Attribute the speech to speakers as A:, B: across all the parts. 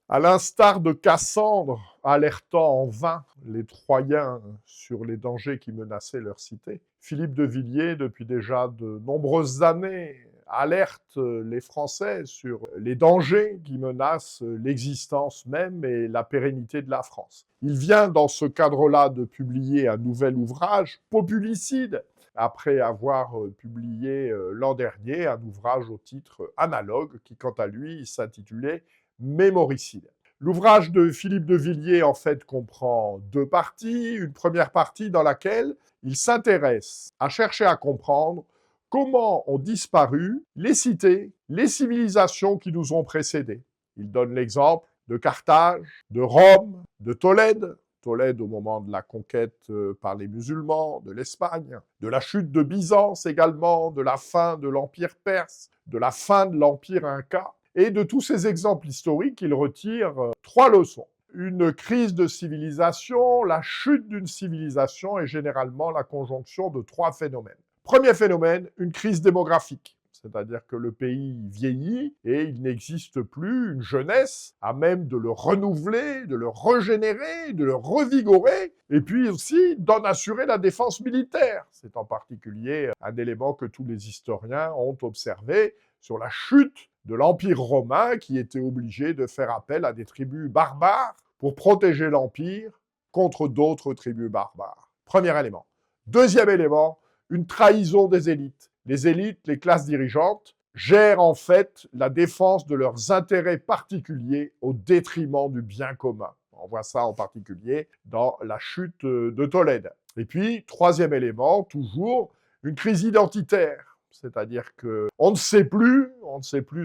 A: À l'instar de Cassandre, alertant en vain les Troyens sur les dangers qui menaçaient leur cité, Philippe de Villiers, depuis déjà de nombreuses années, alerte les Français sur les dangers qui menacent l'existence même et la pérennité de la France. Il vient dans ce cadre-là de publier un nouvel ouvrage, Populicide, après avoir publié l'an dernier un ouvrage au titre analogue qui, quant à lui, s'intitulait Mémoricide. L'ouvrage de Philippe de Villiers, en fait, comprend deux parties. Une première partie dans laquelle il s'intéresse à chercher à comprendre comment ont disparu les cités, les civilisations qui nous ont précédés. Il donne l'exemple de Carthage, de Rome, de Tolède, Tolède au moment de la conquête par les musulmans, de l'Espagne, de la chute de Byzance également, de la fin de l'Empire perse, de la fin de l'Empire inca. Et de tous ces exemples historiques, il retire trois leçons. Une crise de civilisation, la chute d'une civilisation est généralement la conjonction de trois phénomènes. Premier phénomène, une crise démographique. C'est-à-dire que le pays vieillit et il n'existe plus une jeunesse à même de le renouveler, de le régénérer, de le revigorer, et puis aussi d'en assurer la défense militaire. C'est en particulier un élément que tous les historiens ont observé sur la chute de l'Empire romain qui était obligé de faire appel à des tribus barbares pour protéger l'Empire contre d'autres tribus barbares. Premier élément. Deuxième élément, une trahison des élites. Les élites, les classes dirigeantes, gèrent en fait la défense de leurs intérêts particuliers au détriment du bien commun. On voit ça en particulier dans la chute de Tolède. Et puis, troisième élément, toujours, une crise identitaire. C'est-à-dire qu'on ne sait plus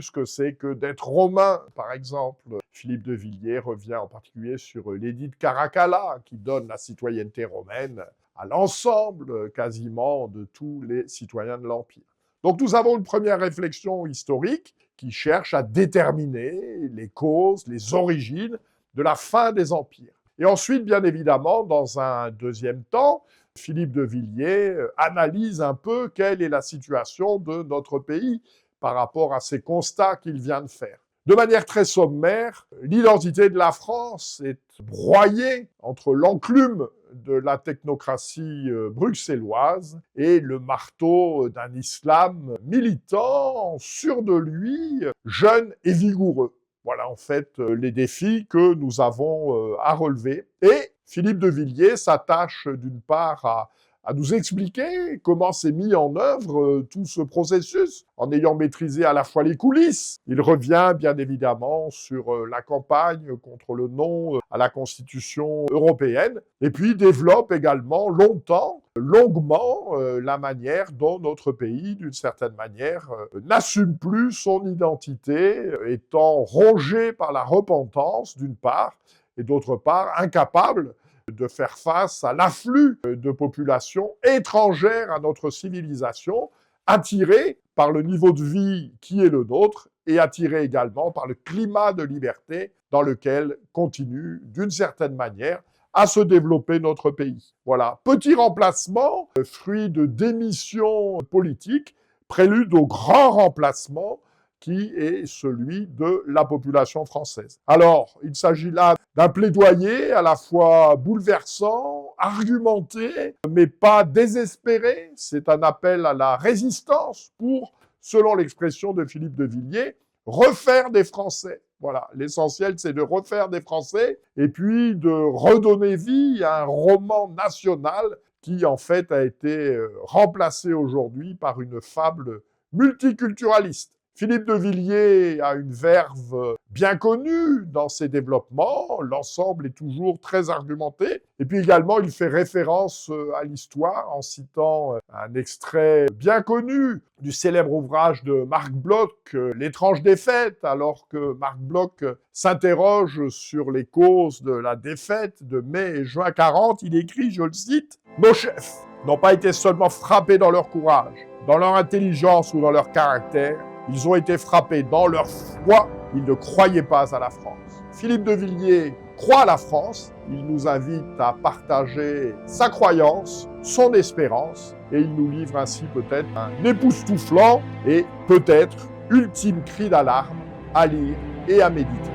A: ce que c'est que d'être romain. Par exemple, Philippe de Villiers revient en particulier sur l'édit de Caracalla, qui donne la citoyenneté romaine à l'ensemble quasiment de tous les citoyens de l'Empire. Donc nous avons une première réflexion historique qui cherche à déterminer les causes, les origines de la fin des empires. Et ensuite, bien évidemment, dans un deuxième temps, Philippe de Villiers analyse un peu quelle est la situation de notre pays par rapport à ces constats qu'il vient de faire. De manière très sommaire, l'identité de la France est broyée entre l'enclume de la technocratie bruxelloise et le marteau d'un islam militant, sûr de lui, jeune et vigoureux. Voilà en fait les défis que nous avons à relever. Et Philippe de Villiers s'attache d'une part à nous expliquer comment s'est mis en œuvre tout ce processus, en ayant maîtrisé à la fois les coulisses. Il revient bien évidemment sur la campagne contre le non à la Constitution européenne, et puis développe également longuement, la manière dont notre pays, d'une certaine manière, n'assume plus son identité, étant rongé par la repentance, d'une part, et d'autre part, incapable de faire face à l'afflux de populations étrangères à notre civilisation, attirées par le niveau de vie qui est le nôtre et attirées également par le climat de liberté dans lequel continue, d'une certaine manière, à se développer notre pays. Voilà, petit remplacement, fruit de démission politique, prélude au grand remplacement qui est celui de la population française. Alors, il s'agit là d'un plaidoyer à la fois bouleversant, argumenté, mais pas désespéré. C'est un appel à la résistance pour, selon l'expression de Philippe de Villiers, refaire des Français. Voilà, l'essentiel, c'est de refaire des Français et puis de redonner vie à un roman national qui, en fait, a été remplacé aujourd'hui par une fable multiculturaliste. Philippe de Villiers a une verve bien connue dans ses développements, l'ensemble est toujours très argumenté, et puis également il fait référence à l'histoire en citant un extrait bien connu du célèbre ouvrage de Marc Bloch, L'étrange défaite, alors que Marc Bloch s'interroge sur les causes de la défaite de mai et juin 40, il écrit, je le cite, « Nos chefs n'ont pas été seulement frappés dans leur courage, dans leur intelligence ou dans leur caractère, ils ont été frappés dans leur foi, ils ne croyaient pas à la France. » Philippe de Villiers croit à la France, il nous invite à partager sa croyance, son espérance, et il nous livre ainsi peut-être un époustouflant et peut-être ultime cri d'alarme à lire et à méditer.